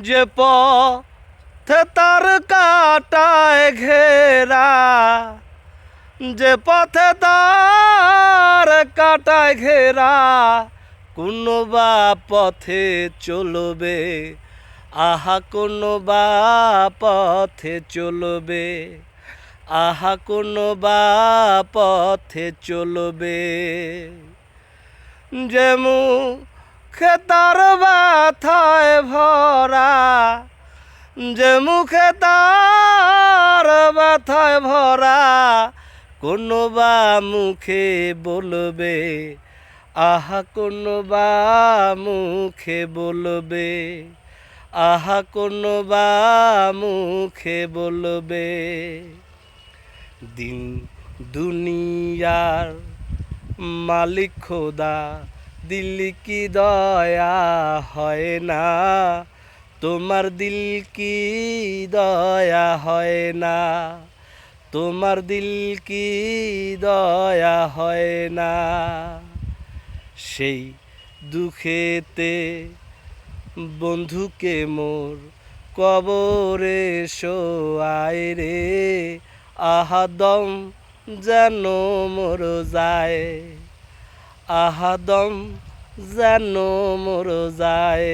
যে পথে তার কাটায় ঘেরা, যে পথে তার কাটায় ঘেরা, কোন বা পথে চলবে, আহা কোন বা পথে চলবে, আহা কোন বা পথে চলবে। যে মুখে তার ব্যথায় ভরা, যে মুখে তার ব্যথায় ভরা, কোন বা মুখে বলবে, আহা কোন বা মুখে বলবে, আহা কোন বা মুখে বলবে। দিন দুনিয়ার মালিক খোদা, দিল কি দয়া হয় না, তোমার দিল কি দয়া হয় না, তোমার দিল কি দয়া হয় না। সেই দুঃখেতে বন্ধুকে মোর কবরে শোয়ায় রে, আহা দম যেন মোর যায়, আহা দম যেন মোর যায়।